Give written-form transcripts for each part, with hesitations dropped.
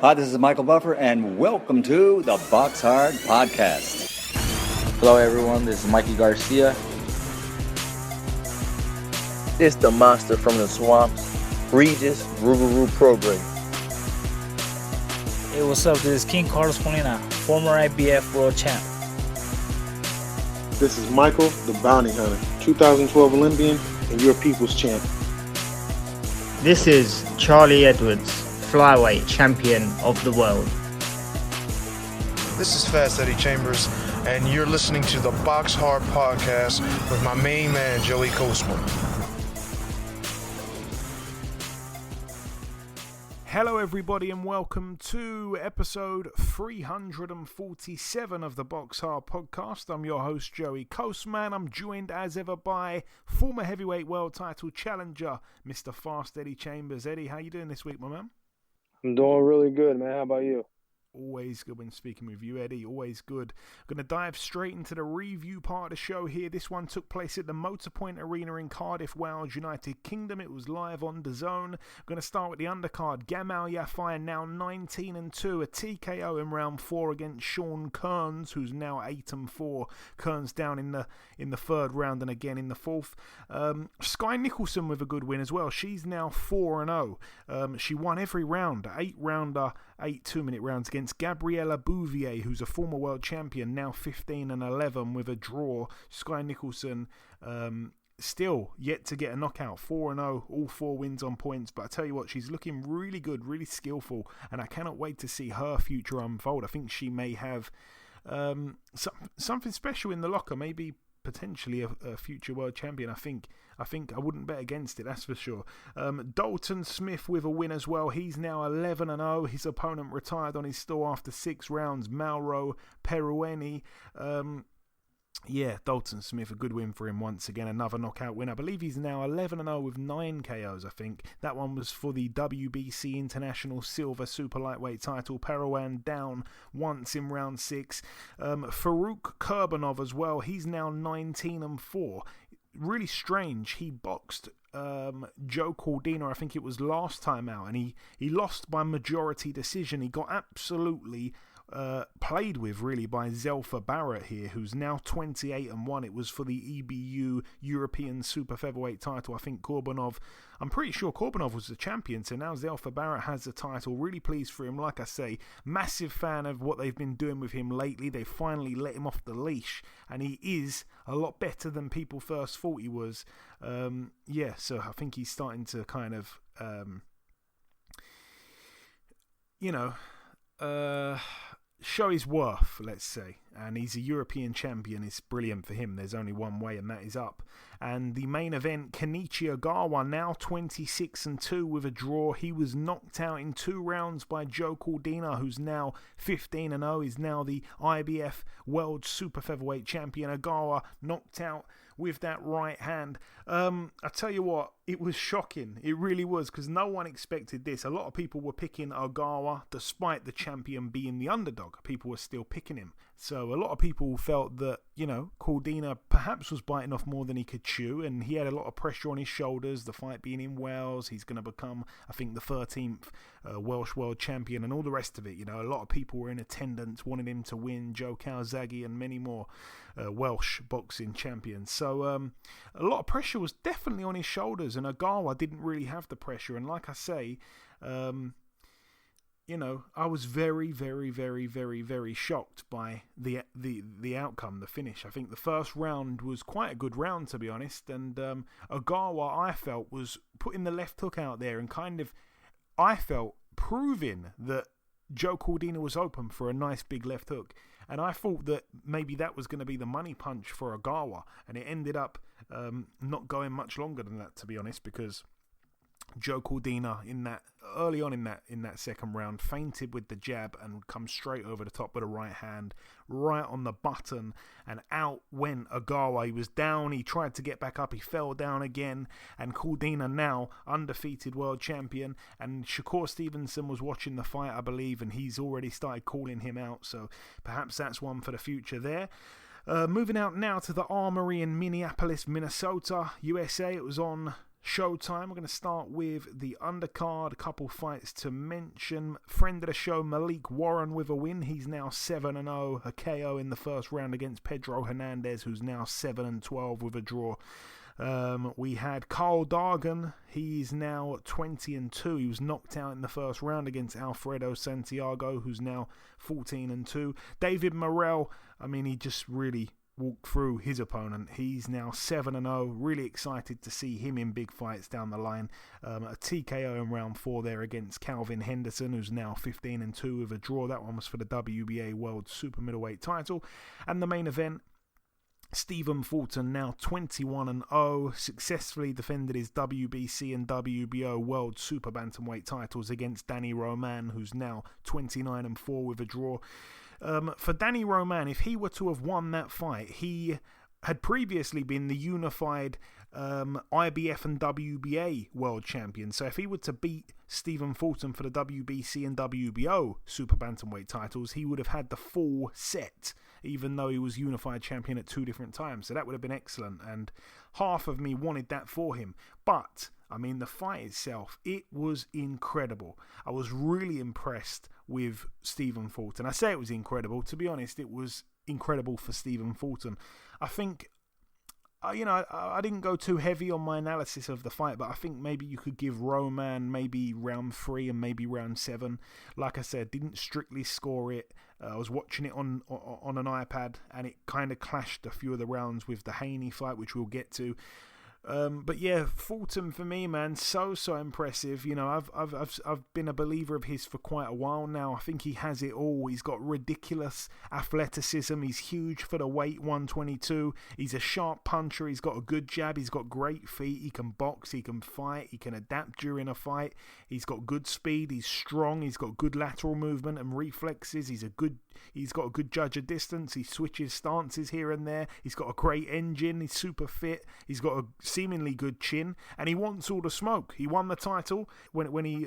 Hi, this is Michael Buffer, and welcome to the BoxHard Podcast. Hello, everyone. This is Mikey Garcia. This the monster from the swamps, Regis Rougarou Program. Hey, what's up? This is King Carlos Molina, former IBF world champ. This is Michael, the Bounty Hunter, 2012 Olympian and your people's champ. This is Charlie Edwards, flyweight champion of the world. This is Fast Eddie Chambers, and you're listening to the BoxHard Podcast with my main man, Joey Coastman. Hello everybody and welcome to episode 347 of the BoxHard Podcast. I'm your host Joey Coastman. I'm joined as ever by former heavyweight world title challenger Mr. Fast Eddie Chambers. Eddie, how you doing this week, my man? I'm doing really good, man. How about you? Always good when speaking with you, Eddie. Always good. Going to dive straight into the review part of the show here. This one took place at the Motorpoint Arena in Cardiff, Wales, United Kingdom. It was live on DAZN. Going to start with the undercard. Gamal Yafai now 19-2. A TKO in round 4 against Sean Kearns, who's now 8-4. Kearns down in the third round and again in the fourth. Sky Nicholson with a good win as well. She's now 4-0. She won every round. 8-rounder, 8 2-minute rounds against Gabriella Bouvier, who's a former world champion, now 15-11 with a draw. Sky Nicholson still yet to get a knockout, 4-0, all 4 wins on points. But I tell you what, she's looking really good, really skillful, and I cannot wait to see her future unfold. I think she may have something special in the locker, maybe potentially a future world champion. I think I wouldn't bet against it, that's for sure. Dalton Smith with a win as well. He's now 11-0. His opponent retired on his store after 6 rounds, Mauro Perueni. Dalton Smith, a good win for him once again, another knockout win. I believe he's now 11-0 with 9 KOs, I think. That one was for the WBC International Silver Super Lightweight title. Peruan down once in round 6. Farouk Kurbanov as well. He's now 19-4. Really strange. He boxed Joe Cordina, I think it was last time out, and he lost by majority decision. He got absolutely played with really by Zelfa Barrett here, who's now 28-1. It was for the EBU European Super Featherweight title. I think I'm pretty sure Korbanov was the champion, so now Zelfa Barrett has the title. Really pleased for him. Like I say, massive fan of what they've been doing with him lately. They finally let him off the leash, and he is a lot better than people first thought he was. So I think he's starting to kind of show his worth, let's say, and he's a European champion. It's brilliant for him. There's only one way, and that is up. And the main event, Kenichi Ogawa, now 26-2 with a draw. He was knocked out in 2 rounds by Joe Cordina, who's now 15-0. He's now the IBF World Super Featherweight champion. Ogawa knocked out with that right hand. I tell you what, it was shocking. It really was, because no one expected this. A lot of people were picking Ogawa, despite the champion being the underdog. People were still picking him. So a lot of people felt that, Cordina perhaps was biting off more than he could chew, and he had a lot of pressure on his shoulders. The fight being in Wales, he's going to become, I think, the 13th Welsh world champion and all the rest of it. A lot of people were in attendance, wanted him to win, Joe Calzaghe and many more Welsh boxing champions. So a lot of pressure was definitely on his shoulders, and Ogawa didn't really have the pressure. And like I say, I was very, very, very, very, very shocked by the outcome, the finish. I think the first round was quite a good round, to be honest. And Ogawa, I felt, was putting the left hook out there and kind of, I felt, proving that Joe Cordina was open for a nice big left hook. And I thought that maybe that was going to be the money punch for Ogawa. And it ended up not going much longer than that, to be honest, because Joe Cordina early on in that second round feinted with the jab and come straight over the top with a right hand, right on the button, and out went Ogawa. He was down, he tried to get back up, he fell down again, and Cordina now undefeated world champion. And Shakur Stevenson was watching the fight, I believe, and he's already started calling him out, so perhaps that's one for the future there. Moving out now to the Armory in Minneapolis, Minnesota, USA. It was on Showtime. We're going to start with the undercard. A couple fights to mention. Friend of the show, Malik Warren with a win. He's now 7-0. A KO in the first round against Pedro Hernandez, who's now 7-12 with a draw. We had Carl Dargan. He's now 20-2. He was knocked out in the first round against Alfredo Santiago, who's now 14-2. David Morrell, I mean, he just really walked through his opponent. He's now 7-0. Really excited to see him in big fights down the line. A TKO in round 4 there against Calvin Henderson, who's now 15-2 with a draw. That one was for the WBA World Super Middleweight title. And the main event, Stephen Fulton, now 21-0, successfully defended his WBC and WBO World Super Bantamweight titles against Danny Roman, who's now 29-4 with a draw. For Danny Roman, if he were to have won that fight, he had previously been the unified IBF and WBA world champion. So if he were to beat Stephen Fulton for the WBC and WBO Super Bantamweight titles, he would have had the full set, even though he was unified champion at 2 different times. So that would have been excellent, and half of me wanted that for him. But I mean, the fight itself, it was incredible. I was really impressed with Stephen Fulton. I say it was incredible. To be honest, it was incredible for Stephen Fulton. I think, I didn't go too heavy on my analysis of the fight, but I think maybe you could give Roman maybe round 3 and maybe round 7. Like I said, didn't strictly score it. I was watching it on an iPad, and it kind of clashed a few of the rounds with the Haney fight, which we'll get to. But yeah, Fulton for me, man, so impressive. You know, I've been a believer of his for quite a while now. I think he has it all. He's got ridiculous athleticism. He's huge for the weight, 122. He's a sharp puncher. He's got a good jab. He's got great feet. He can box. He can fight. He can adapt during a fight. He's got good speed. He's strong. He's got good lateral movement and reflexes. He's got a good judge of distance. He switches stances here and there. He's got a great engine. He's super fit. He's got a seemingly good chin, and he wants all the smoke. He won the title when he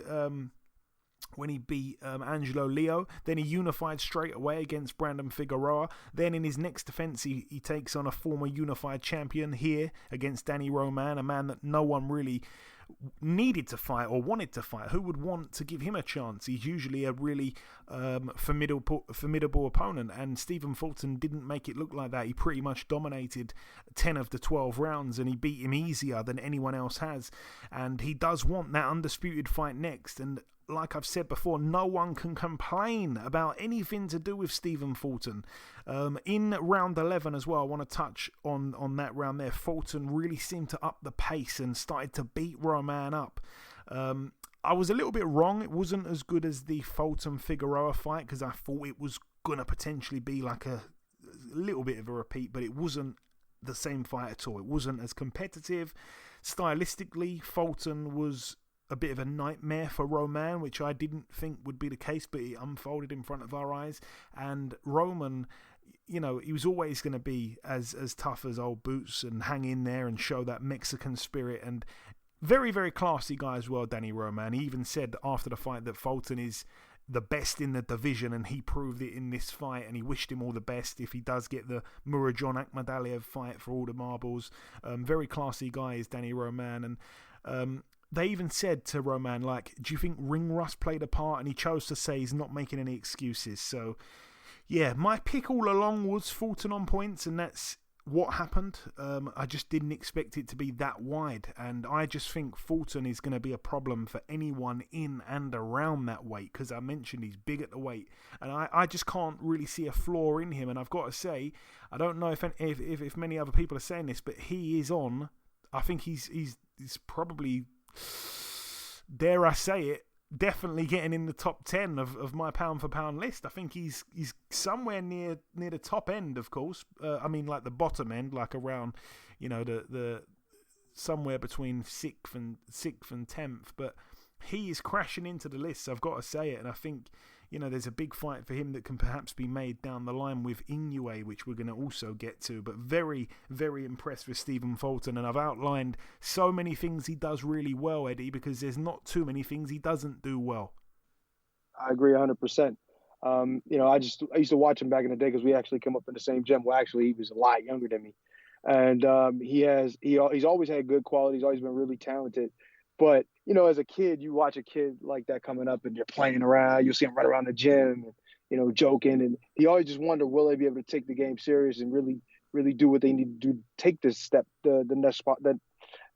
beat Angelo Leo. Then he unified straight away against Brandon Figueroa. Then in his next defense, he takes on a former unified champion here against Danny Roman, a man that no one really needed to fight or wanted to fight. Who would want to give him a chance? He's usually a really formidable opponent, and Stephen Fulton didn't make it look like that. He pretty much dominated 10 of the 12 rounds, and he beat him easier than anyone else has, and he does want that undisputed fight next. And like I've said before, no one can complain about anything to do with Stephen Fulton. In round 11 as well, I want to touch on that round there. Fulton really seemed to up the pace and started to beat Roman up. I was a little bit wrong. It wasn't as good as the Fulton-Figueroa fight, because I thought it was going to potentially be like a little bit of a repeat, but it wasn't the same fight at all. It wasn't as competitive. Stylistically, Fulton was a bit of a nightmare for Roman, which I didn't think would be the case, but it unfolded in front of our eyes. And Roman, you know, he was always going to be as tough as old boots and hang in there and show that Mexican spirit. And very, very classy guy as well, Danny Roman. He even said after the fight that Fulton is the best in the division, and he proved it in this fight, and he wished him all the best if he does get the Murodjon Akhmadaliev fight for all the marbles. Very classy guy is Danny Roman. And they even said to Roman, like, do you think ring rust played a part? And he chose to say he's not making any excuses. So yeah, my pick all along was Fulton on points, and that's what happened. I just didn't expect it to be that wide, and I just think Fulton is going to be a problem for anyone in and around that weight, because I mentioned he's big at the weight, and I just can't really see a flaw in him. And I've got to say, I don't know if many other people are saying this, but he is on. I think he's probably, dare I say it, definitely getting in the top 10 of my pound for pound list. I think he's somewhere near the top end, of course. I mean, like the bottom end, like around, you know, the somewhere between 6th and 10th. But he is crashing into the list, I've got to say it. And I think, you know, there's a big fight for him that can perhaps be made down the line with Inoue, which we're going to also get to. But very, very impressed with Stephen Fulton. And I've outlined so many things he does really well, Eddie, because there's not too many things he doesn't do well. I agree 100%. You know, I used to watch him back in the day because we actually come up in the same gym. Well, actually, he was a lot younger than me. And he's always had good quality. He's always been really talented. But, you know, as a kid, you watch a kid like that coming up and they're playing around. You'll see him right around the gym, and, you know, joking. And he always just wonder, will they be able to take the game serious and really do what they need to do, take this step, the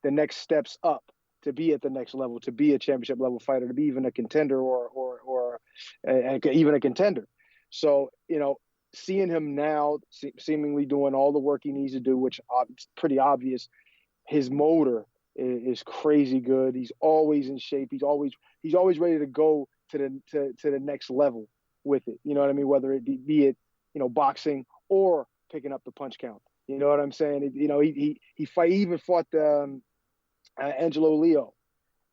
next steps up to be at the next level, to be a championship level fighter, to be even a contender or even a contender. So, you know, seeing him now seemingly doing all the work he needs to do, which is pretty obvious, his motor is crazy good. He's always in shape. He's always ready to go to the next level with it. You know what I mean? Whether it be it, you know, boxing or picking up the punch count. You know what I'm saying? You know, he even fought Angelo Leo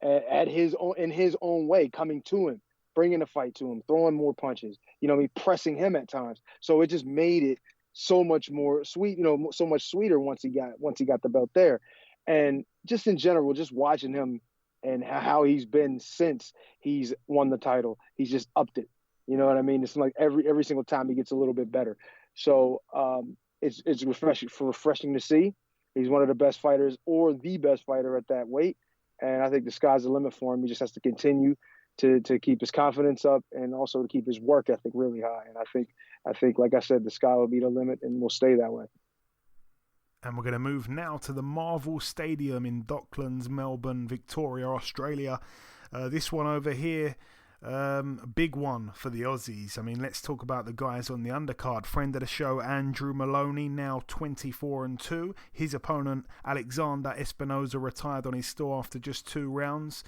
in his own way, coming to him, bringing the fight to him, throwing more punches. You know what I mean? Pressing him at times. So it just made it so much more sweet. You know, so much sweeter once he got the belt there. And just in general, just watching him and how he's been since he's won the title, he's just upped it. You know what I mean? It's like every single time he gets a little bit better. So it's refreshing to see. He's one of the best fighters or the best fighter at that weight. And I think the sky's the limit for him. He just has to continue to keep his confidence up and also to keep his work ethic really high. And I think, like I said, the sky will be the limit and will stay that way. And we're going to move now to the Marvel Stadium in Docklands, Melbourne, Victoria, Australia. This one over here, big one for the Aussies. I mean, let's talk about the guys on the undercard. Friend of the show, Andrew Maloney, now 24-2. His opponent, Alexander Espinoza, retired on his store after just 2 rounds.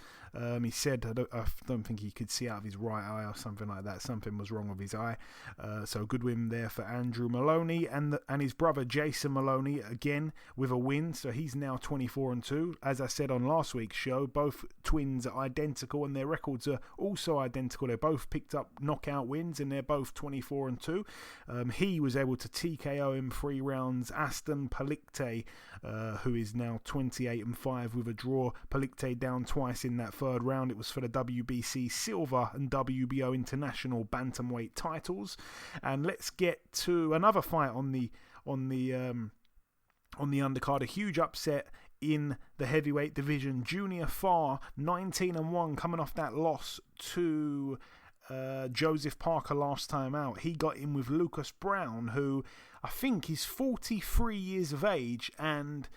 He said, I don't think he could see out of his right eye or something like that. Something was wrong with his eye. So good win there for Andrew Maloney. And his brother, Jason Maloney, again with a win. So he's now 24-2. As I said on last week's show, both twins are identical and their records are also identical. They both picked up knockout wins and they're both 24-2. He was able to TKO in 3 rounds Aston Palikte, who is now 28-5 with a draw. Palikte down twice in that 3rd round. It was for the WBC Silver and WBO International Bantamweight titles. And let's get to another fight on the undercard. A huge upset in the heavyweight division. Junior Farr, 19-1, coming off that loss to Joseph Parker last time out. He got in with Lucas Browne, who I think is 43 years of age. And,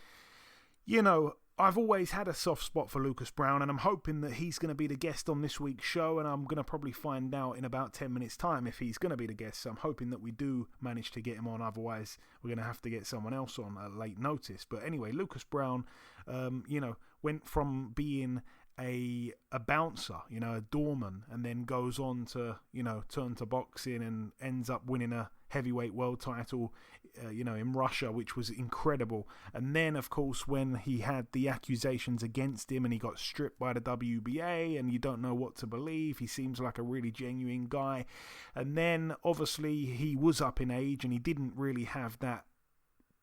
you know, I've always had a soft spot for Lucas Browne, and I'm hoping that he's going to be the guest on this week's show, and I'm going to probably find out in about 10 minutes' time if he's going to be the guest. So I'm hoping that we do manage to get him on. Otherwise, we're going to have to get someone else on at late notice. But anyway, Lucas Browne, you know, went from being a bouncer, you know, a doorman, and then goes on to, you know, turn to boxing and ends up winning a heavyweight world title, you know, in Russia, which was incredible. And then, of course, when he had the accusations against him and he got stripped by the WBA and you don't know what to believe, he seems like a really genuine guy. And then, obviously, he was up in age and he didn't really have that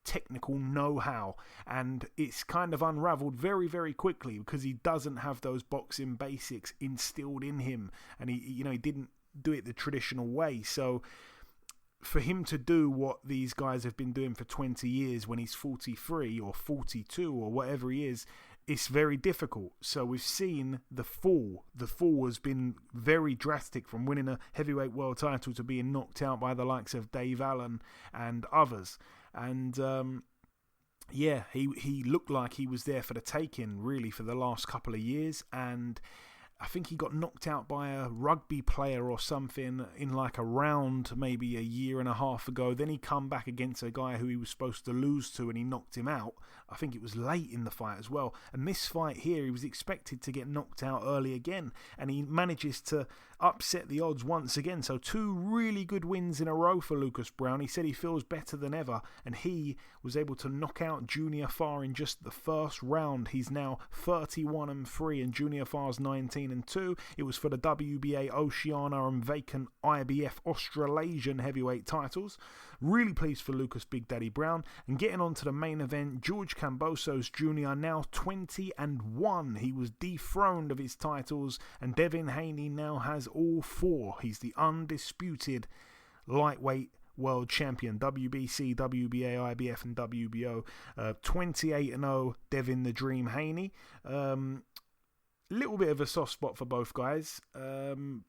technical know-how, and it's kind of unraveled very, very quickly because he doesn't have those boxing basics instilled in him, and he didn't do it the traditional way. So for him to do what these guys have been doing for 20 years when he's 43 or 42 or whatever he is, it's very difficult. So we've seen the fall. The fall has been very drastic, from winning a heavyweight world title to being knocked out by the likes of Dave Allen and others. And he looked like he was there for the taking, really, for the last couple of years. And I think he got knocked out by a rugby player or something in like a round maybe a year and a half ago. Then he come back against a guy who he was supposed to lose to and he knocked him out. I think it was late in the fight as well. And this fight here, he was expected to get knocked out early again, and he manages to upset the odds once again. So 2 really good wins in a row for Lucas Browne. He said he feels better than ever, and he was able to knock out Junior Farr in just the 1st round. He's now 31-3 and Junior Farr's 19-2. It was for the WBA Oceania and vacant IBF Australasian heavyweight titles. Really pleased for Lucas Big Daddy Browne. And getting on to the main event, George Kambosos Jr. now 20-1. He was dethroned of his titles, and Devin Haney now has all 4. He's the undisputed lightweight world champion, WBC, WBA, IBF, and WBO. 28-0, Devin the Dream Haney. Little bit of a soft spot for both guys.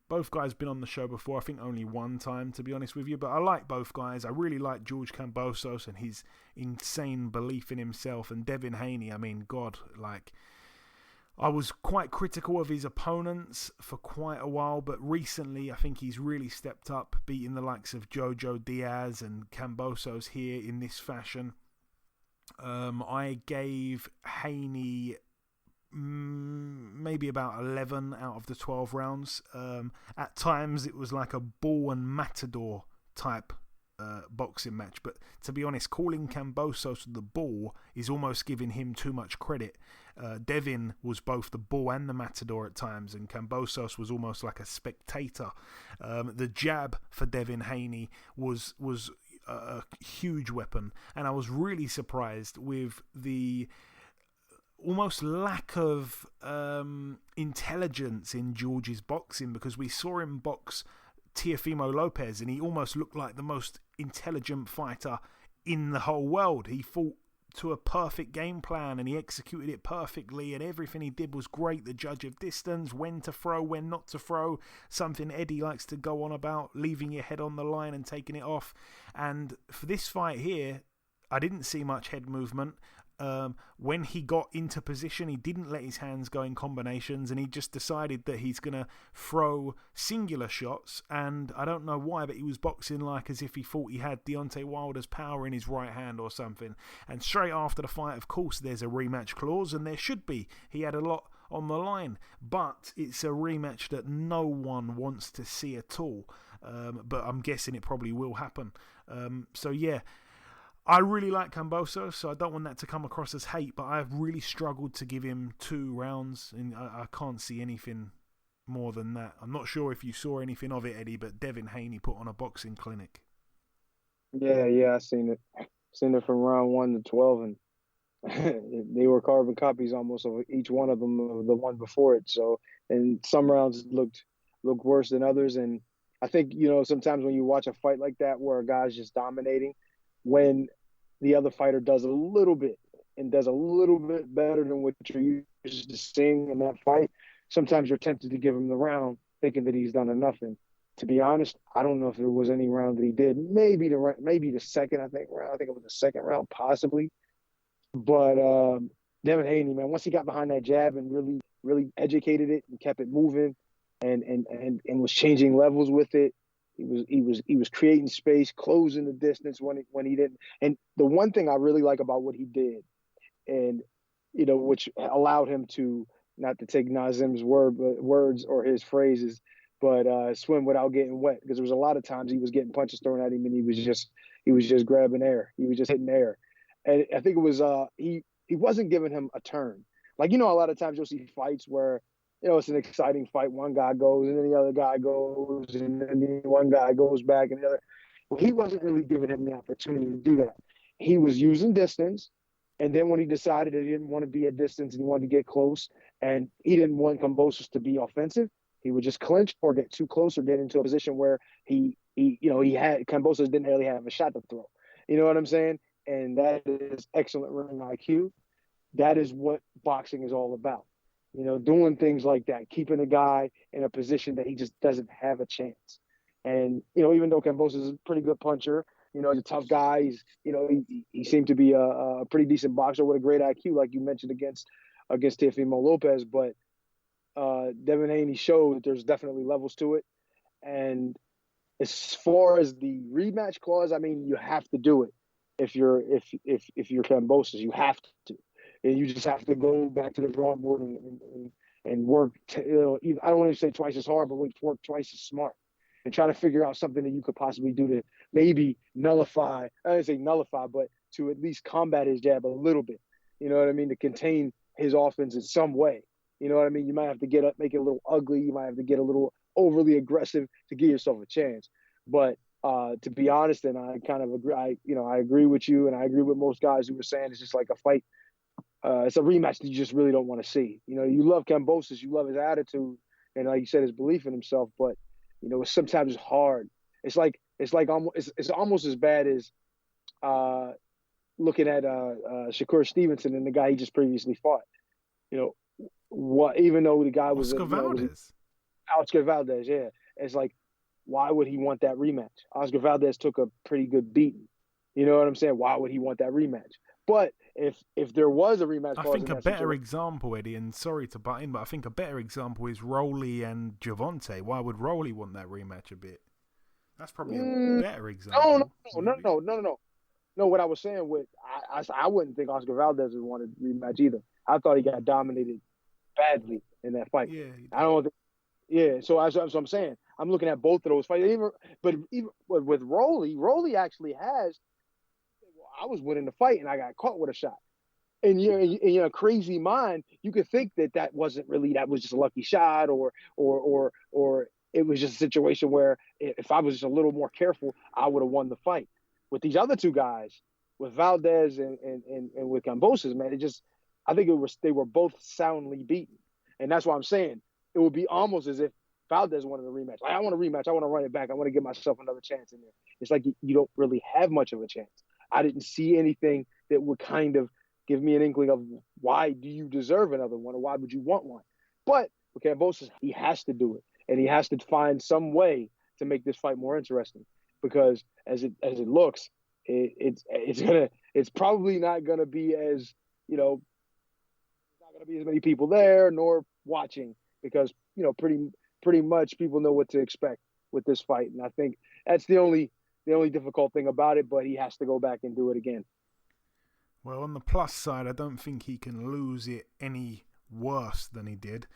Both guys been on the show before. I think only one time, to be honest with you. But I like both guys. I really like George Kambosos and his insane belief in himself. And Devin Haney, I mean, God, like, I was quite critical of his opponents for quite a while, but recently I think he's really stepped up, beating the likes of Jojo Diaz and Kambosos here in this fashion. I gave Haney maybe about 11 out of the 12 rounds. At times it was like a bull and matador type boxing match, but to be honest, calling Kambosos the bull is almost giving him too much credit. Devin was both the bull and the matador at times, and Kambosos was almost like a spectator. The jab for Devin Haney was a huge weapon, and I was really surprised with the almost lack of intelligence in George's boxing, because we saw him box Teofimo Lopez and he almost looked like the most intelligent fighter in the whole world. He fought to a perfect game plan and he executed it perfectly, and everything he did was great. The judge of distance, when to throw, when not to throw, something Eddie likes to go on about, leaving your head on the line and taking it off. And for this fight here, I didn't see much head movement. When he got into position, he didn't let his hands go in combinations, and he just decided that he's going to throw singular shots. And I don't know why, but he was boxing like as if he thought he had Deontay Wilder's power in his right hand or something. And straight after the fight, of course, there's a rematch clause, and there should be. He had a lot on the line, but it's a rematch that no one wants to see at all. But I'm guessing it probably will happen. So yeah, I really like Kambosos, so I don't want that to come across as hate, but I've really struggled to give him 2 rounds, and I can't see anything more than that. I'm not sure if you saw anything of it, Eddie, but Devin Haney put on a boxing clinic. Yeah, I seen it. Seen it from round 1 to 12, and they were carbon copies almost of each one of them of the one before it. So, and some rounds looked worse than others, and I think, sometimes when you watch a fight like that where a guy's just dominating, when the other fighter does a little bit better than what you're used to seeing in that fight, sometimes you're tempted to give him the round thinking that he's done enough. And to be honest, I don't know if there was any round that he did. Maybe the second, I think it was the second round, possibly. But Devin Haney, man, once he got behind that jab and really educated it and kept it moving and was changing levels with it, He was creating space, closing the distance when he didn't. And the one thing I really like about what he did, and which allowed him to, not to take Nazim's words or his phrases, but swim without getting wet, because there was a lot of times he was getting punches thrown at him and he was just grabbing air. He was just hitting air, and I think it was he wasn't giving him a turn. Like, a lot of times you'll see fights where, it's an exciting fight. One guy goes, and then the other guy goes, and then one guy goes back, and the other. Well, he wasn't really giving him the opportunity to do that. He was using distance, and then when he decided that he didn't want to be at distance and he wanted to get close, and he didn't want Kambosos to be offensive, he would just clinch or get too close or get into a position where Kambosos didn't really have a shot to throw. You know what I'm saying? And that is excellent ring IQ. That is what boxing is all about. Doing things like that, keeping a guy in a position that he just doesn't have a chance. And, even though Kambosos is a pretty good puncher, he's a tough guy. He's, he seemed to be a pretty decent boxer with a great IQ, like you mentioned against Teofimo Lopez. But Devin Haney showed that there's definitely levels to it. And as far as the rematch clause, I mean, you have to do it. If you're Kambosos, you have to. And you just have to go back to the drawing board and work. I don't want to say twice as hard, but work twice as smart and try to figure out something that you could possibly do to maybe nullify. I don't say nullify, but to at least combat his jab a little bit. You know what I mean? To contain his offense in some way. You know what I mean? You might have to get up, make it a little ugly. You might have to get a little overly aggressive to give yourself a chance. But to be honest, and I kind of agree. I agree with you, and I agree with most guys who were saying it's just like a fight. It's a rematch that you just really don't want to see. You love Kambosos, you love his attitude, and like you said, his belief in himself. But sometimes it's hard it's almost as bad as looking at Shakur Stevenson and the guy he just previously fought. You know, what? Even though the guy was Oscar Valdez, yeah. It's like, why would he want that rematch? Oscar Valdez took a pretty good beating. You know what I'm saying? Why would he want that rematch? But if there was a rematch, I think a better example, Eddie, and sorry to butt in, but I think a better example is Rolly and Gervonta. Why would Rolly want that rematch a bit? That's probably a better example. No, what I was saying I wouldn't think Oscar Valdez would want a rematch either. I thought he got dominated badly in that fight. Yeah. I don't think. Yeah, so I'm saying I'm looking at both of those fights. Even with Rolly actually has. Well, I was winning the fight and I got caught with a shot. In your crazy mind, you could think that was just a lucky shot, or it was just a situation where if I was just a little more careful, I would have won the fight. With these other two guys, with Valdez and with Kambosos, man, I think they were both soundly beaten, and that's why I'm saying it would be almost as if Valdez wanted a rematch. Like, I want a rematch. I want to run it back. I want to give myself another chance in there. It's like you don't really have much of a chance. I didn't see anything that would kind of give me an inkling of why do you deserve another one or why would you want one. But with Kambosos, he has to do it, and he has to find some way to make this fight more interesting, because as it looks, it's probably not gonna be as, you know, not gonna be as many people there nor watching, because, you know, pretty much people know what to expect with this fight, and I think that's the only difficult thing about it. But he has to go back and do it again. Well, on the plus side, I don't think he can lose it any worse than he did.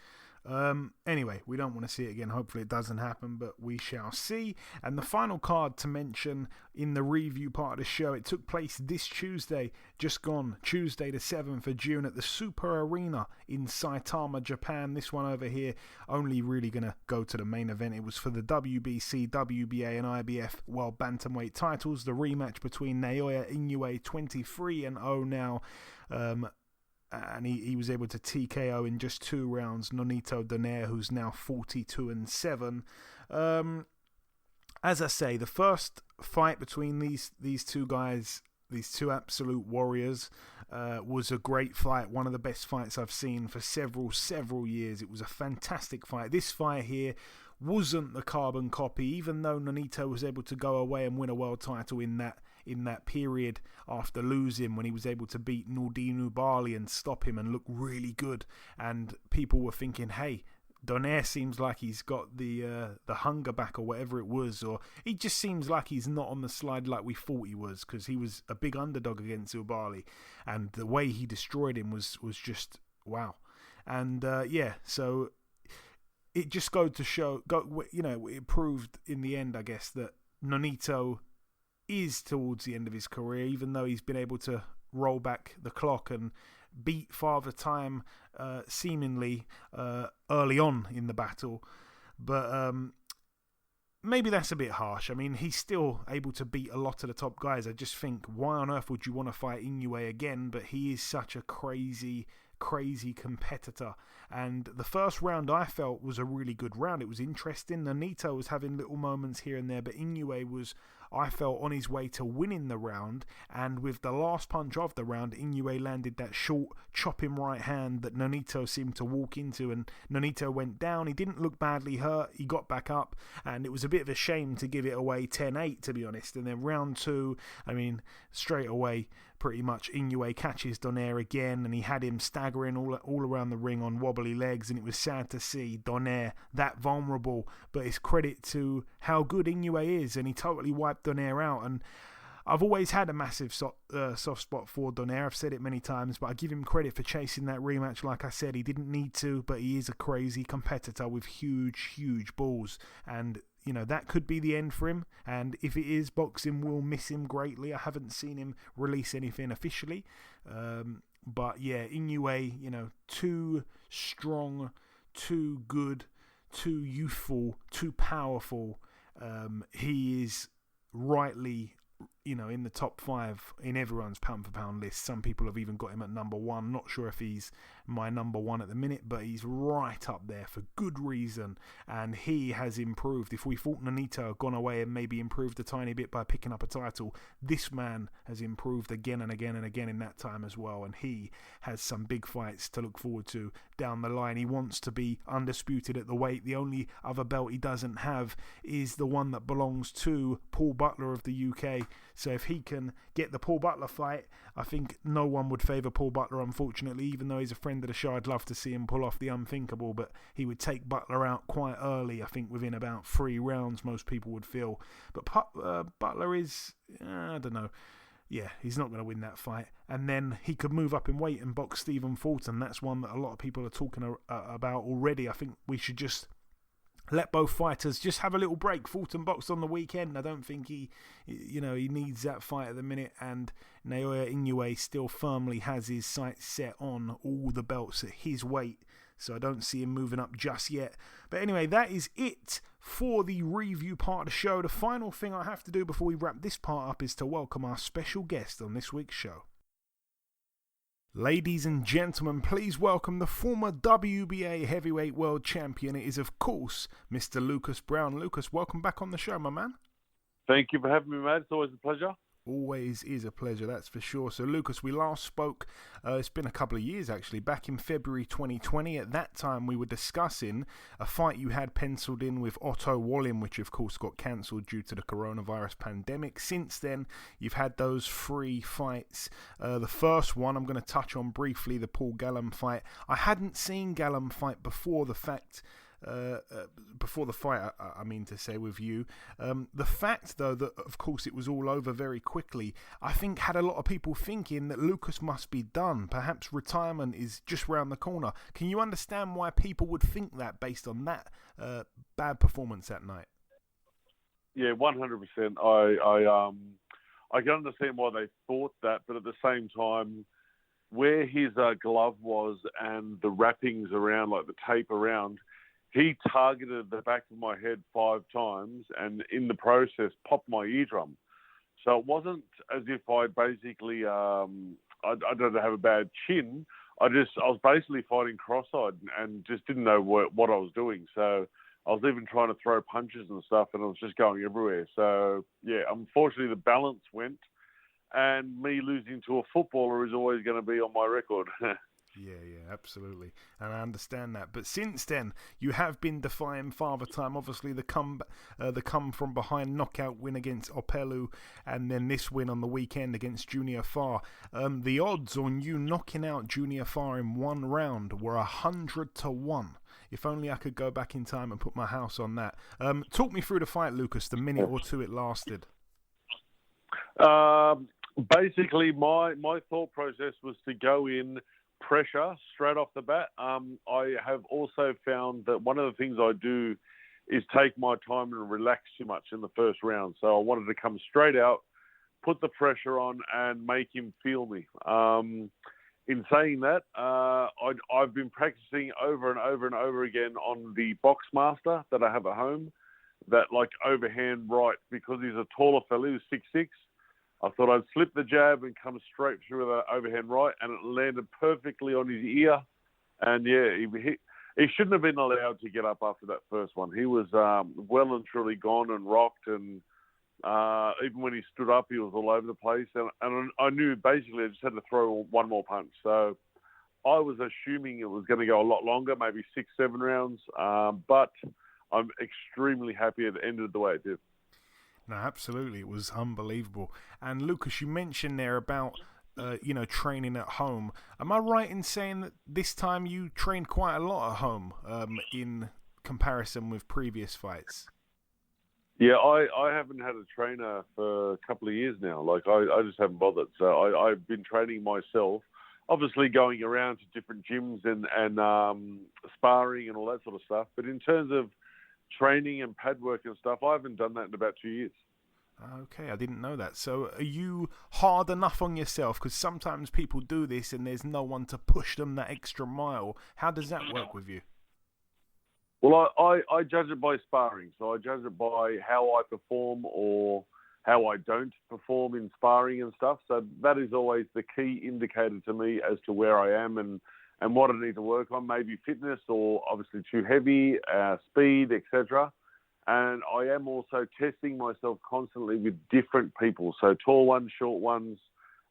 Anyway, we don't want to see it again. Hopefully it doesn't happen, but we shall see. And the final card to mention in the review part of the show, it took place this Tuesday, just gone, Tuesday the 7th of June at the Super Arena in Saitama, Japan. This one over here only really going to go to the main event. It was for the WBC, WBA and IBF World Bantamweight titles. The rematch between Naoya Inoue, 23-0 now, and he was able to TKO in just 2 rounds Nonito Donaire, who's now 42-7. As I say, the first fight between these two guys, these two absolute warriors, was a great fight. One of the best fights I've seen for several years. It was a fantastic fight. This fight here wasn't the carbon copy, even though Nonito was able to go away and win a world title in that period after losing, when he was able to beat Nordine Ubali and stop him and look really good. And people were thinking, hey, Donaire seems like he's got the hunger back, or whatever it was, or he just seems like he's not on the slide like we thought he was, because he was a big underdog against Ubali, and the way he destroyed him was just wow. And so it just goes to show, it proved in the end, I guess, that Nonito is towards the end of his career, even though he's been able to roll back the clock and beat Father Time seemingly early on in the battle. But maybe that's a bit harsh. I mean, he's still able to beat a lot of the top guys. I just think, why on earth would you want to fight Inoue again? But he is such a crazy competitor. And the first round, I felt, was a really good round. It was interesting. Nonito was having little moments here and there, but Inoue was, I felt, on his way to winning the round. And with the last punch of the round, Inoue landed that short, chopping right hand that Nonito seemed to walk into, and Nonito went down. He didn't look badly hurt. He got back up, and it was a bit of a shame to give it away 10-8, to be honest. And then round 2, I mean, straight away, pretty much Inoue catches Donaire again, and he had him staggering all around the ring on wobbly legs, and it was sad to see Donaire that vulnerable. But it's credit to how good Inoue is, and he totally wiped Donaire out. And I've always had a massive soft spot for Donaire. I've said it many times, but I give him credit for chasing that rematch. Like I said, he didn't need to, but he is a crazy competitor with huge balls, and you know, that could be the end for him. And if it is, boxing will miss him greatly. I haven't seen him release anything officially. But yeah, Inoue, you know, too strong, too good, too youthful, too powerful. He is rightly in the top 5 in everyone's pound for pound list. Some people have even got him at number 1. Not sure if he's my number 1 at the minute, but he's right up there for good reason. And he has improved. If we thought Nonito had gone away and maybe improved a tiny bit by picking up a title, this man has improved again and again and again in that time as well. And he has some big fights to look forward to down the line. He wants to be undisputed at the weight. The only other belt he doesn't have is the one that belongs to Paul Butler of the UK. So if he can get the Paul Butler fight, I think no one would favour Paul Butler, unfortunately, even though he's a friend of the show. I'd love to see him pull off the unthinkable, but he would take Butler out quite early, I think within about 3 rounds, most people would feel. But Butler is, I don't know, yeah, he's not going to win that fight. And then he could move up in weight and box Stephen Fulton. That's one that a lot of people are talking about already. I think we should just let both fighters just have a little break. Fulton boxed on the weekend. I don't think he needs that fight at the minute. And Naoya Inoue still firmly has his sights set on all the belts at his weight. So I don't see him moving up just yet. But anyway, that is it for the review part of the show. The final thing I have to do before we wrap this part up is to welcome our special guest on this week's show. Ladies and gentlemen, please welcome the former WBA Heavyweight World Champion. It is, of course, Mr. Lucas Browne. Lucas, welcome back on the show, my man. Thank you for having me, mate. It's always a pleasure. Always is a pleasure, that's for sure. So, Lucas, we last spoke, it's been a couple of years actually, back in February 2020. At that time, we were discussing a fight you had penciled in with Otto Wallin, which of course got cancelled due to the coronavirus pandemic. Since then, you've had those 3 fights. The first one I'm going to touch on briefly, the Paul Gallen fight. I hadn't seen Gallen fight before the fight, I mean to say, with you. The fact, though, that of course it was all over very quickly, I think had a lot of people thinking that Lucas must be done. Perhaps retirement is just round the corner. Can you understand why people would think that based on that bad performance that night? Yeah, 100%. I can understand why they thought that, but at the same time, where his glove was and the wrappings around, like the tape around, he targeted the back of my head 5 times and in the process popped my eardrum. So it wasn't as if I basically, I don't have a bad chin. I was basically fighting cross-eyed and just didn't know what I was doing. So I was even trying to throw punches and stuff and it was just going everywhere. So yeah, unfortunately the balance went, and me losing to a footballer is always going to be on my record. Yeah, absolutely. And I understand that. But since then, you have been defying Father Time. Obviously, the come from behind knockout win against Opelu, and then this win on the weekend against Junior Farr. The odds on you knocking out Junior Farr in 1 round were 100-1. If only I could go back in time and put my house on that. Talk me through the fight, Lucas, the minute or 2 it lasted. Basically, my thought process was to go in pressure straight off the bat. I have also found that one of the things I do is take my time and relax too much in the first round. So I wanted to come straight out, put the pressure on, and make him feel me. In saying that, I've been practicing over and over and over again on the Boxmaster that I have at home, that like overhand right, because he's a taller fella, he's 6'6". I thought I'd slip the jab and come straight through the overhand right, and it landed perfectly on his ear. And yeah, he shouldn't have been allowed to get up after that first one. He was well and truly gone and rocked, and even when he stood up, he was all over the place. And I knew basically I just had to throw one more punch. So I was assuming it was going to go a lot longer, maybe 6-7 rounds. But I'm extremely happy it ended the way it did. No, absolutely. It was unbelievable. And Lucas, you mentioned there about, training at home. Am I right in saying that this time you trained quite a lot at home in comparison with previous fights? Yeah, I haven't had a trainer for a couple of years now. Like, I just haven't bothered. So I've been training myself, obviously going around to different gyms and sparring and all that sort of stuff. But in terms of training and pad work and stuff, I haven't done that in about 2 years. Okay, I didn't know that. So are you hard enough on yourself? Because sometimes people do this and there's no one to push them that extra mile. How does that work with you? Well, I judge it by sparring. So I judge it by how I perform or how I don't perform in sparring and stuff. So that is always the key indicator to me as to where I am and what I need to work on, maybe fitness or obviously too heavy, speed, etc. And I am also testing myself constantly with different people. So tall ones, short ones,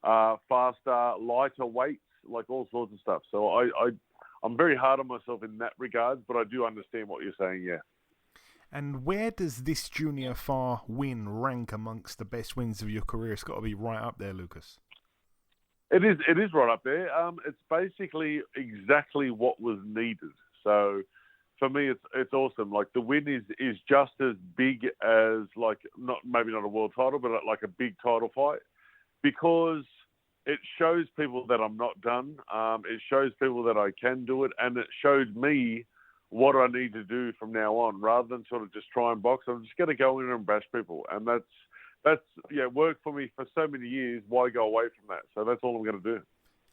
faster, lighter weights, like all sorts of stuff. So I'm very hard on myself in that regard, but I do understand what you're saying, yeah. And where does this Junior Farr win rank amongst the best wins of your career? It's got to be right up there, Lucas. It is right up there. It's basically exactly what was needed. So for me, it's awesome. Like the win is just as big as maybe not a world title, but like a big title fight, because it shows people that I'm not done. It shows people that I can do it, and it showed me what I need to do from now on, rather than sort of just try and box. I'm just going to go in and bash people, and that's worked for me for so many years. Why go away from that? So that's all I'm going to do.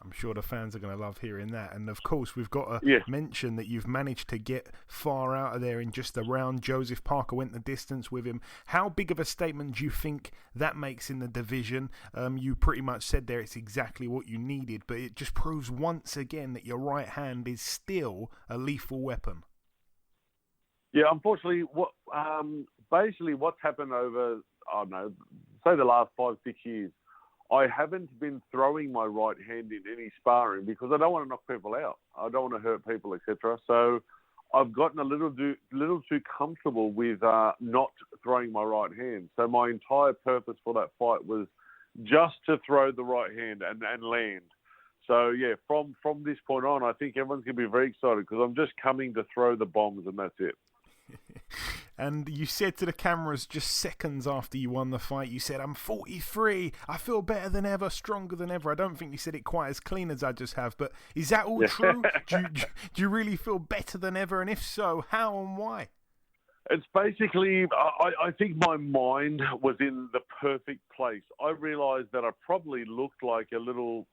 I'm sure the fans are going to love hearing that. And of course, we've got to mention that you've managed to get far out of there in just a round. Joseph Parker went the distance with him. How big of a statement do you think that makes in the division? You pretty much said there it's exactly what you needed, but it just proves once again that your right hand is still a lethal weapon. Yeah, unfortunately, basically what's happened over, say the last 5-6 years, I haven't been throwing my right hand in any sparring because I don't want to knock people out. I don't want to hurt people, etc. So I've gotten a little too comfortable with not throwing my right hand. So my entire purpose for that fight was just to throw the right hand and land. So yeah, from this point on, I think everyone's going to be very excited because I'm just coming to throw the bombs, and that's it. And you said to the cameras just seconds after you won the fight, you said, I'm 43, I feel better than ever, stronger than ever. I don't think you said it quite as clean as I just have, but is that all true? Do you really feel better than ever? And if so, how and why? It's basically, I think my mind was in the perfect place. I realised that I probably looked like a little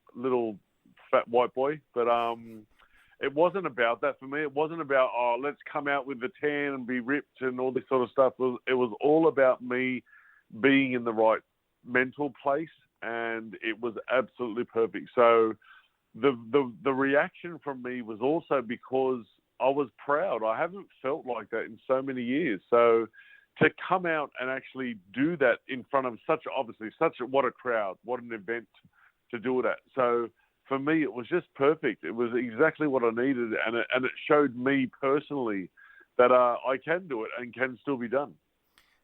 fat white boy, but it wasn't about that for me. It wasn't about, let's come out with the tan and be ripped and all this sort of stuff. It was all about me being in the right mental place, and it was absolutely perfect. So the reaction from me was also because I was proud. I haven't felt like that in so many years. So to come out and actually do that in front of what a crowd, what an event to do that. So for me, it was just perfect. It was exactly what I needed, and it showed me personally that I can do it and can still be done.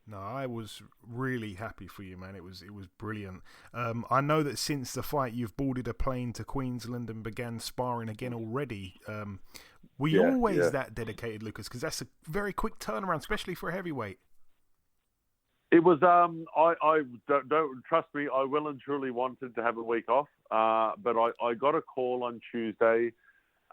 No, I was really happy for you, man. It was brilliant. I know that since the fight, you've boarded a plane to Queensland and began sparring again already. Were you always that dedicated, Lucas? Because that's a very quick turnaround, especially for a heavyweight. It was. I don't trust me. I well and truly wanted to have a week off, but I got a call on Tuesday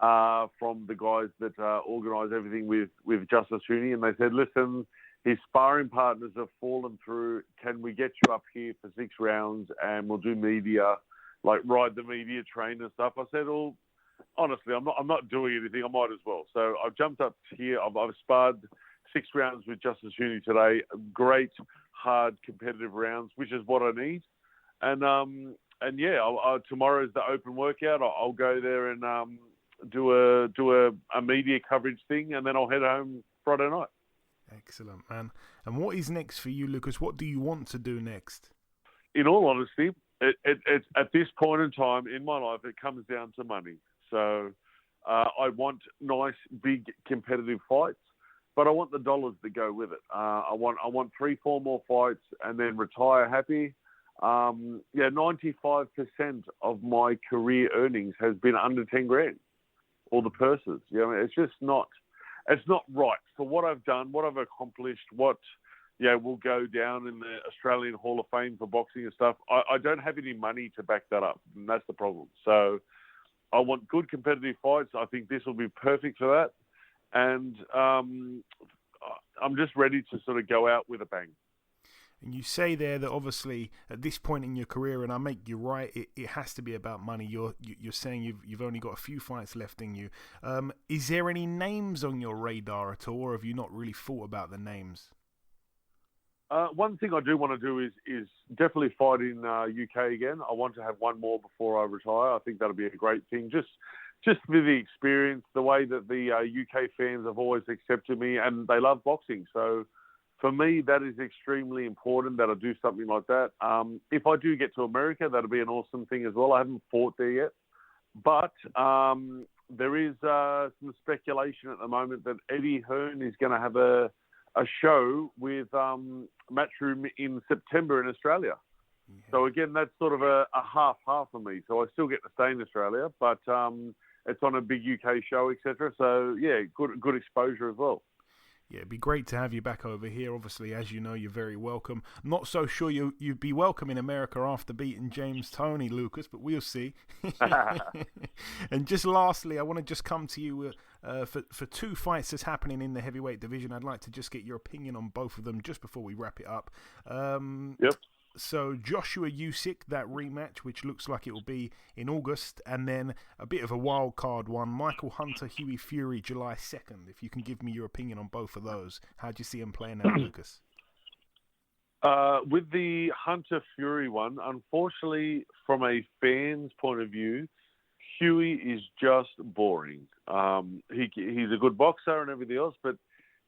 from the guys that organise everything with Justice Huni, and they said, "Listen, his sparring partners have fallen through. Can we get you up here for 6 rounds and we'll do media, like ride the media train and stuff?" I said, "Well, honestly, I'm not doing anything. I might as well." So I've jumped up here. I've sparred 6 rounds with Justice Huni today. Great, hard, competitive rounds, which is what I need. And tomorrow's the open workout. I'll go there and do a media coverage thing, and then I'll head home Friday night. Excellent, man. And what is next for you, Lucas? What do you want to do next? In all honesty, it's at this point in time in my life, it comes down to money. So I want nice, big, competitive fights, but I want the dollars that go with it. I want 3-4 more fights and then retire happy. 95% of my career earnings has been under 10 grand, all the purses. It's just not. It's not right for what I've done, what I've accomplished, what will go down in the Australian Hall of Fame for boxing and stuff. I don't have any money to back that up, and that's the problem. So I want good competitive fights. I think this will be perfect for that. And I'm just ready to sort of go out with a bang. And you say there that obviously at this point in your career, and I make you right, it has to be about money. You're saying you've only got a few fights left in you. Is there any names on your radar at all, or have you not really thought about the names? One thing I do want to do is definitely fight in UK again. I want to have one more before I retire. I think that'll be a great thing. Just for the experience, the way that the UK fans have always accepted me, and they love boxing. So for me, that is extremely important that I do something like that. If I do get to America, that'll be an awesome thing as well. I haven't fought there yet. But there is some speculation at the moment that Eddie Hearn is going to have a show with Matchroom in September in Australia. Yeah. So again, that's sort of a half for me. So I still get to stay in Australia, but it's on a big UK show, etc. So yeah, good exposure as well. Yeah, it'd be great to have you back over here. Obviously, as you know, you're very welcome. Not so sure you'd be welcome in America after beating James Toney, Lucas, but we'll see. And just lastly, I want to just come to you for two fights that's happening in the heavyweight division. I'd like to just get your opinion on both of them just before we wrap it up. Yep. So Joshua Usyk, that rematch, which looks like it will be in August, and then a bit of a wild card one, Michael Hunter, Hughie Fury, July 2nd. If you can give me your opinion on both of those, how do you see them playing out, Lucas? With the Hunter Fury one, unfortunately, from a fan's point of view, Hughie is just boring. He's a good boxer and everything else, but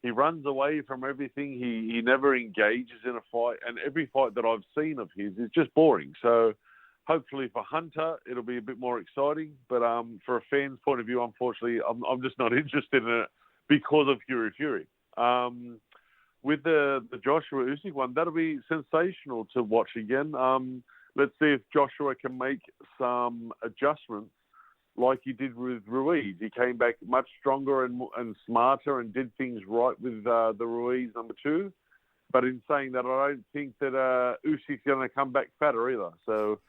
he runs away from everything. He never engages in a fight, and every fight that I've seen of his is just boring. So hopefully for Hunter, it'll be a bit more exciting. But for a fan's point of view, unfortunately, I'm just not interested in it because of Fury. With the Joshua Usyk one, that'll be sensational to watch again. Let's see if Joshua can make some adjustments like he did with Ruiz. He came back much stronger and smarter and did things right with the Ruiz number 2. But in saying that, I don't think that Usyk's going to come back fatter either. So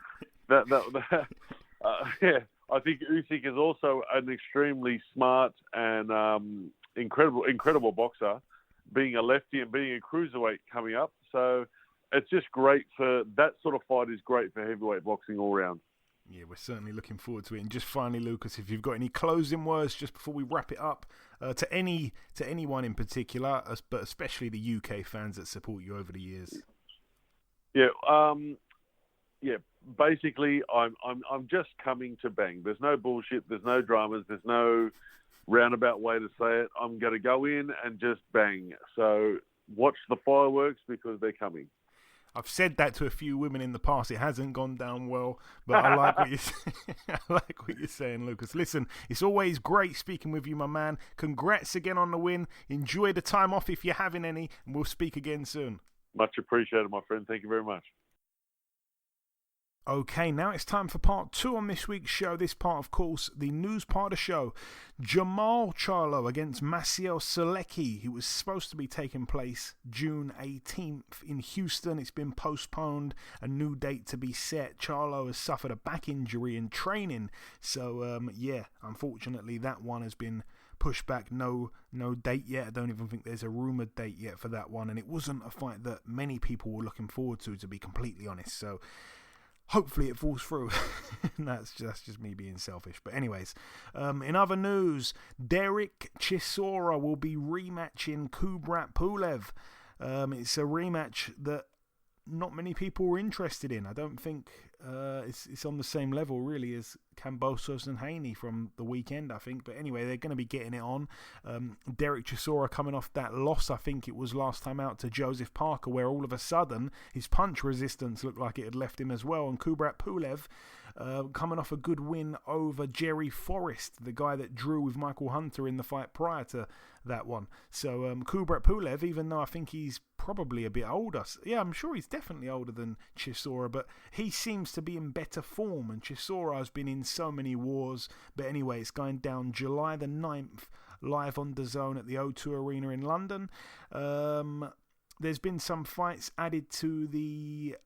yeah, I think Usyk is also an extremely smart and incredible boxer, being a lefty and being a cruiserweight coming up. So it's just great for that sort of fight. Is great for heavyweight boxing all round. Yeah, we're certainly looking forward to it. And just finally, Lucas, if you've got any closing words just before we wrap it up, to anyone in particular, but especially the UK fans that support you over the years. Yeah, basically, I'm just coming to bang. There's no bullshit. There's no dramas. There's no roundabout way to say it. I'm going to go in and just bang. So watch the fireworks because they're coming. I've said that to a few women in the past. It hasn't gone down well, but I like what I like what you're saying, Lucas. Listen, it's always great speaking with you, my man. Congrats again on the win. Enjoy the time off if you're having any, and we'll speak again soon. Much appreciated, my friend. Thank you very much. Okay, now it's time for part 2 on this week's show. This part, of course, the news part of the show. Jamal Charlo against Maciej Sulecki. He was supposed to be taking place June 18th in Houston. It's been postponed. A new date to be set. Charlo has suffered a back injury in training. So, unfortunately, that one has been pushed back. No date yet. I don't even think there's a rumoured date yet for that one. And it wasn't a fight that many people were looking forward to be completely honest. So hopefully it falls through. That's just me being selfish. But anyways, in other news, Derek Chisora will be rematching Kubrat Pulev. It's a rematch that not many people were interested in. I don't think it's on the same level really as Kambosos and Haney from the weekend, I think. But anyway, they're going to be getting it on. Derek Chisora coming off that loss, I think it was last time out, to Joseph Parker, where all of a sudden his punch resistance looked like it had left him as well. And Kubrat Pulev coming off a good win over Jerry Forrest, the guy that drew with Michael Hunter in the fight prior to that one. So Kubrat Pulev, even though I think he's probably a bit older, yeah, I'm sure he's definitely older than Chisora, but he seems to be in better form, and Chisora has been in so many wars. But anyway, it's going down July the 9th, live on DAZN at the O2 Arena in London. There's been some fights added to the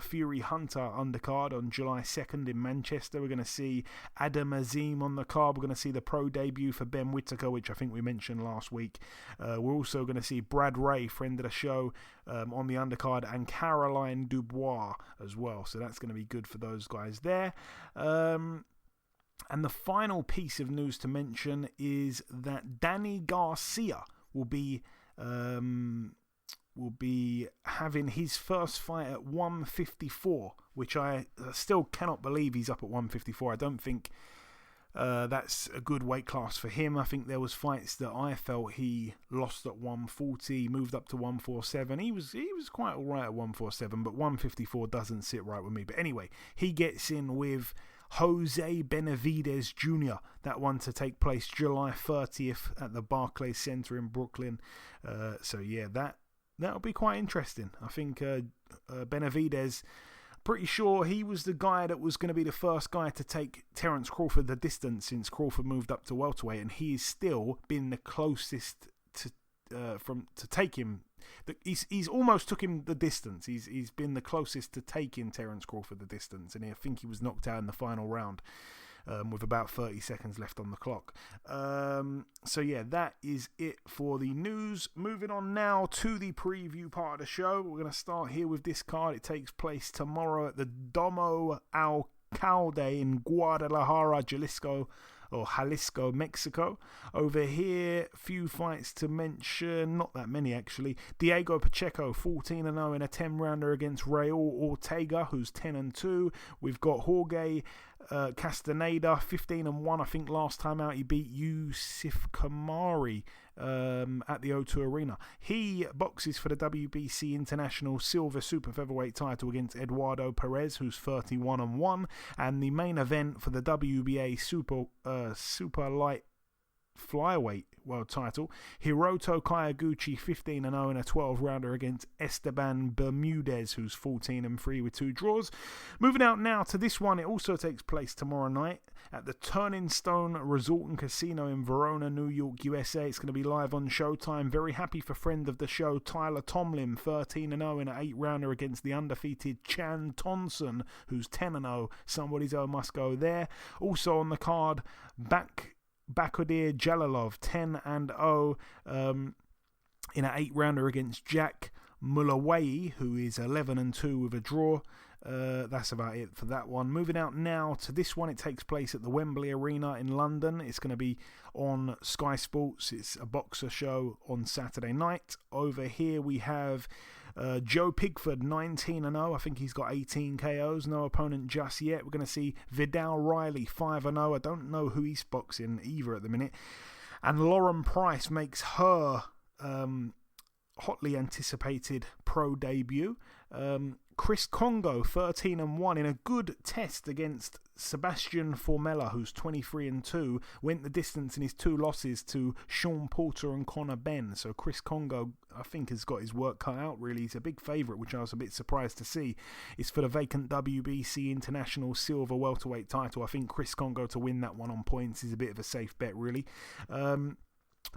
Fury Hunter undercard on July 2nd in Manchester. We're going to see Adam Azim on the card. We're going to see the pro debut for Ben Whittaker, which I think we mentioned last week. We're also going to see Brad Ray, friend of the show, on the undercard, and Caroline Dubois as well. So that's going to be good for those guys there. And the final piece of news to mention is that Danny Garcia will be will be having his first fight at 154, which I still cannot believe he's up at 154. I don't think that's a good weight class for him. I think there was fights that I felt he lost at 140, moved up to 147. He was quite all right at 147, but 154 doesn't sit right with me. But anyway, he gets in with Jose Benavidez Jr. That one to take place July 30th at the Barclays Center in Brooklyn. So yeah, that'll be quite interesting. I think Benavidez, pretty sure he was the guy that was going to be the first guy to take Terence Crawford the distance since Crawford moved up to welterweight, and he's still been the closest to take him. He's almost took him the distance. He's been the closest to taking Terence Crawford the distance, and I think he was knocked out in the final round with about 30 seconds left on the clock. So yeah, that is it for the news. Moving on now to the preview part of the show. We're going to start here with this card. It takes place tomorrow at the Domo Alcalde in Guadalajara, Jalisco, Mexico. Over here, few fights to mention, not that many actually. Diego Pacheco, 14-0 in a 10-rounder against Raul Ortega, who's 10-2. We've got Jorge Castaneda, 15-1. I think last time out he beat Yusuf Kamari at the O2 Arena. He boxes for the WBC International Silver Super Featherweight title against Eduardo Perez, who's 31-1, and the main event for the WBA Super Light Flyweight world title, Hiroto Kayaguchi, 15-0 in a 12-rounder against Esteban Bermudez, who's 14-3 with 2 draws. Moving out now to this one. It also takes place tomorrow night at the Turning Stone Resort and Casino in Verona, New York, USA. It's going to be live on Showtime. Very happy for friend of the show, Tyler Tomlin, 13-0 in an 8-rounder against the undefeated Chan Thompson, who's 10-0. Somebody's O must go there. Also on the card, Bakodir Jalalov, 10-0 in an 8-rounder against Jack Mulawai, who is 11-2 with a draw. That's about it for that one. Moving out now to this one. It takes place at the Wembley Arena in London. It's going to be on Sky Sports. It's a boxer show on Saturday night. Over here we have Joe Pigford, 19-0. I think he's got 18 KOs. No opponent just yet. We're going to see Vidal Riley, 5-0. I don't know who he's boxing either at the minute. And Lauren Price makes her hotly anticipated pro debut. Chris Congo, 13-1 in a good test against Sebastian Formella, who's 23-2, went the distance in his 2 losses to Sean Porter and Conor Benn. So Chris Congo, I think, has got his work cut out, really. He's a big favourite, which I was a bit surprised to see. It's for the vacant WBC International Silver Welterweight title. I think Chris Congo to win that one on points is a bit of a safe bet, really.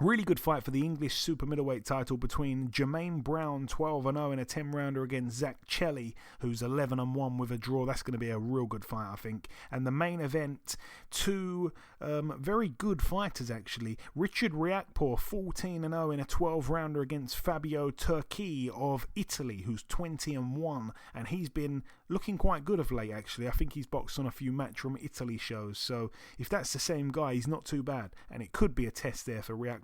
Really good fight for the English super middleweight title between Jermaine Browne, 12-0 in a 10-rounder against Zach Chelly, who's 11-1 with a draw. That's going to be a real good fight, I think. And the main event, 2 very good fighters, actually. Richard Riakporhe, 14-0 in a 12-rounder against Fabio Turchi of Italy, who's 20-1. And he's been looking quite good of late, actually. I think he's boxed on a few Matchroom Italy shows. So if that's the same guy, he's not too bad. And it could be a test there for Riakporhe.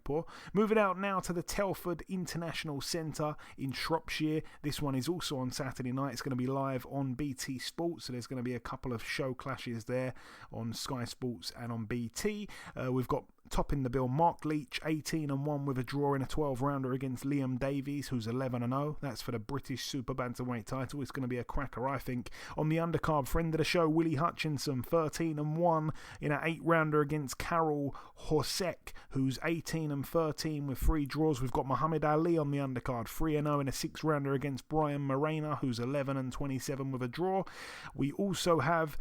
Moving out now to the Telford International Centre in Shropshire. This one is also on Saturday night. It's going to be live on BT Sports, so there's going to be a couple of show clashes there on Sky Sports and on BT. We've got topping the bill Mark Leach, 18-1 with a draw in a 12-rounder against Liam Davies, who's 11-0. That's for the British Super Bantamweight title. It's going to be a cracker, I think. On the undercard, friend of the show, Willie Hutchinson, 13-1 in an 8-rounder against Karol Horsek, who's 18-13 with 3 draws. We've got Muhammad Ali on the undercard, 3-0 in a 6-rounder against Brian Morena, who's 11-27 with a draw. We also have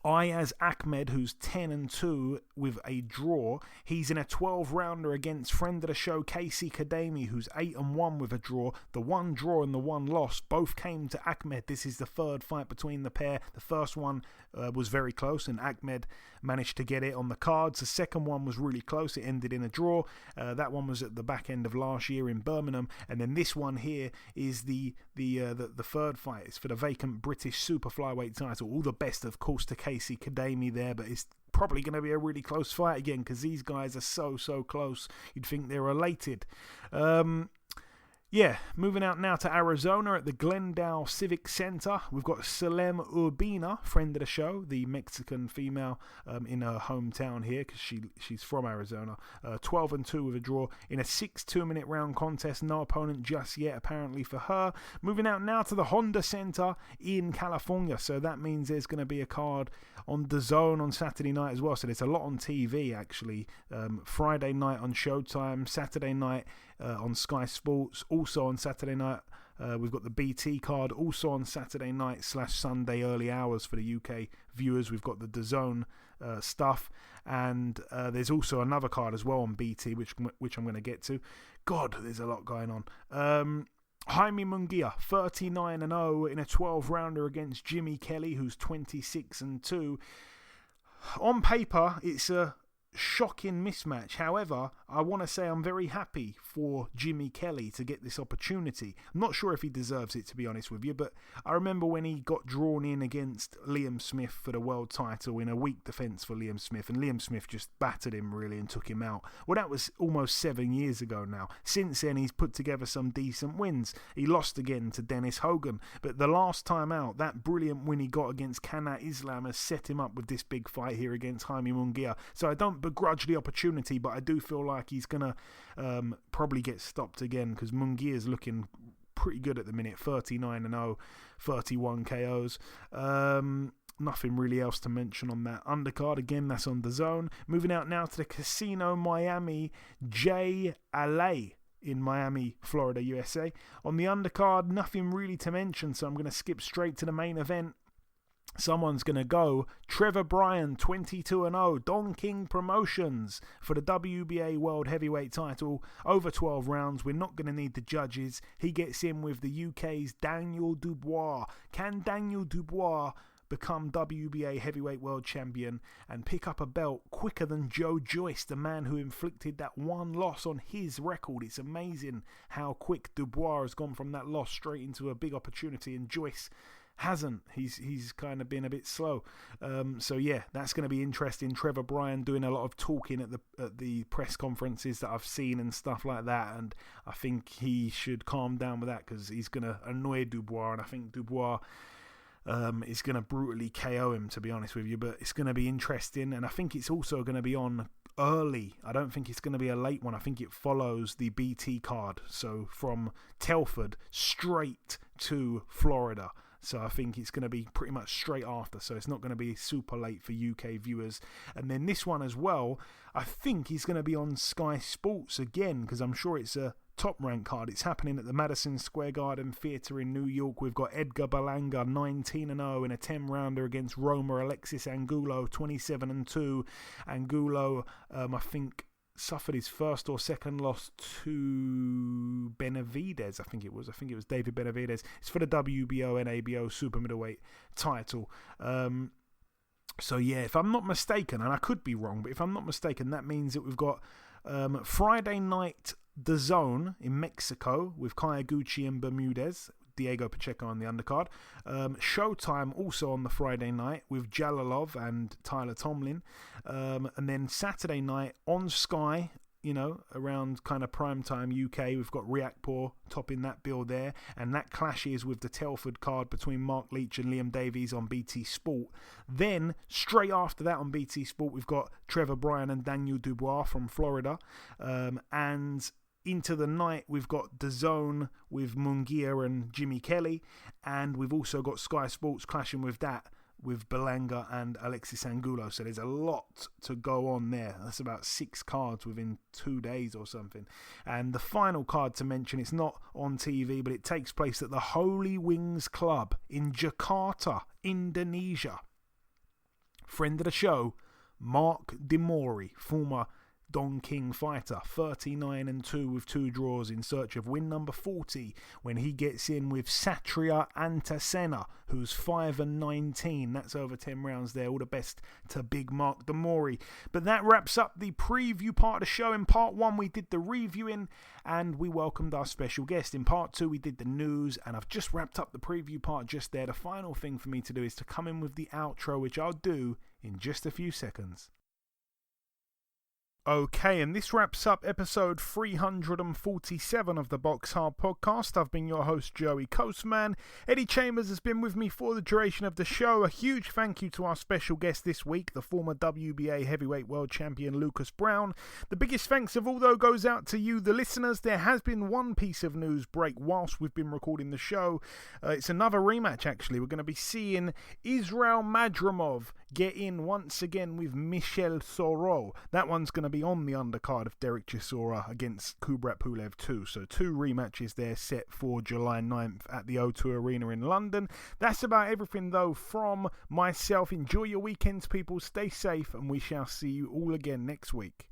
Ayaz Ahmed, who's 10-2 with a draw. He's in a 12-rounder against friend of the show Casey Kademi, who's 8-1 with a draw. The 1 draw and the 1 loss both came to Ahmed. This is the 3rd fight between the pair. The first one was very close, and Ahmed managed to get it on the cards. The second one was really close. It ended in a draw. That one was at the back end of last year in Birmingham, and then this one here is the 3rd fight. It's for the vacant British Super Flyweight title. All the best, of course, to Casey Kademi there, but it's probably going to be a really close fight again because these guys are so close. You'd think they're related. Yeah, moving out now to Arizona at the Glendale Civic Center. We've got Salem Urbina, friend of the show, the Mexican female in her hometown here because she's from Arizona. 12-2 with a draw in a 6 2-minute round contest. No opponent just yet, apparently, for her. Moving out now to the Honda Center in California. So that means there's going to be a card on DAZN on Saturday night as well. So there's a lot on TV, actually. Friday night on Showtime, Saturday night on Sky Sports. Also on Saturday night, we've got the BT card. Also on Saturday night / Sunday early hours for the UK viewers, we've got the DAZN stuff. And there's also another card as well on BT, which I'm going to get to. God, there's a lot going on. Jaime Munguia, 39-0 in a 12-rounder against Jimmy Kelly, who's 26-2. On paper, it's a shocking mismatch. However, I want to say I'm very happy for Jimmy Kelly to get this opportunity. I'm not sure if he deserves it, to be honest with you, but I remember when he got drawn in against Liam Smith for the world title in a weak defence for Liam Smith, and Liam Smith just battered him really and took him out. Well, that was almost 7 years ago now. Since then, he's put together some decent wins. He lost again to Dennis Hogan, but the last time out, that brilliant win he got against Kana Islam has set him up with this big fight here against Jaime Munguia. So I don't begrudge the opportunity, but I do feel like he's going to probably get stopped again because Munguia is looking pretty good at the minute. 39-0, 31 KOs. Nothing really else to mention on that undercard. Again, that's on DAZN. Moving out now to the Casino Miami J. LA in Miami, Florida, USA. On the undercard, nothing really to mention, so I'm going to skip straight to the main event. Someone's going to go Trevor Bryan, 22-0, Don King Promotions for the WBA World Heavyweight title over 12 rounds. We're not going to need the judges. He gets in with the UK's Daniel Dubois. Can Daniel Dubois become WBA Heavyweight World Champion and pick up a belt quicker than Joe Joyce, the man who inflicted that one loss on his record? It's amazing how quick Dubois has gone from that loss straight into a big opportunity, and Joyce hasn't. He's kind of been a bit slow. So yeah, that's going to be interesting. Trevor Bryan doing a lot of talking at the press conferences that I've seen and stuff like that, and I think he should calm down with that because he's going to annoy Dubois, and I think Dubois is going to brutally KO him, to be honest with you. But it's going to be interesting, and I think it's also going to be on early. I don't think it's going to be a late one. I think it follows the BT card, so from Telford straight to Florida. So I think it's going to be pretty much straight after. So it's not going to be super late for UK viewers. And then this one as well, I think is going to be on Sky Sports again, because I'm sure it's a top rank card. It's happening at the Madison Square Garden Theatre in New York. We've got Edgar Berlanga, 19-0 in a 10-rounder against Roma Alexis Angulo, 27-2. Angulo, I think, suffered his first or second loss to Benavidez. I think it was David Benavidez. It's for the WBO NABO super middleweight title. So yeah, if I'm not mistaken, and I could be wrong, but if I'm not mistaken, that means that we've got Friday night DAZN in Mexico with Kayaguchi and Bermudez, Diego Pacheco on the undercard. Showtime also on the Friday night with Jalalov and Tyler Tomlin. And then Saturday night on Sky, around kind of primetime UK, we've got Riakporhe topping that bill there. And that clashes with the Telford card between Mark Leach and Liam Davies on BT Sport. Then, straight after that on BT Sport, we've got Trevor Bryan and Daniel Dubois from Florida. And into the night, we've got DAZN with Munguia and Jimmy Kelly, and we've also got Sky Sports clashing with that, with Berlanga and Alexis Angulo. So there's a lot to go on there. That's about 6 cards within 2 days or something. And the final card to mention, it's not on TV, but it takes place at the Holy Wings Club in Jakarta, Indonesia. Friend of the show, Mark Demori, former Don King fighter, 39-2 with 2 draws, in search of win number 40 when he gets in with Satria Antasena, who's 5-19. That's over 10 rounds there. All the best to big Mark Demori. But that wraps up the preview part of the show. In part 1 we did the reviewing and we welcomed our special guest. In part 2 we did the news, and I've just wrapped up the preview part just there. The final thing for me to do is to come in with the outro, which I'll do in just a few seconds. Okay, and this wraps up episode 347 of the BoxHard Podcast. I've been your host, Joey Coastman. Eddie Chambers has been with me for the duration of the show. A huge thank you to our special guest this week, the former WBA Heavyweight World Champion Lucas Browne. The biggest thanks of all, though, goes out to you, the listeners. There has been one piece of news break whilst we've been recording the show. It's another rematch, actually. We're going to be seeing Israel Madrimov get in once again with Michel Soro. That one's going to be on the undercard of Derek Chisora against Kubrat Pulev too. So 2 rematches there set for July 9th at the O2 Arena in London. That's about everything though from myself. Enjoy your weekends, people. Stay safe, and we shall see you all again next week.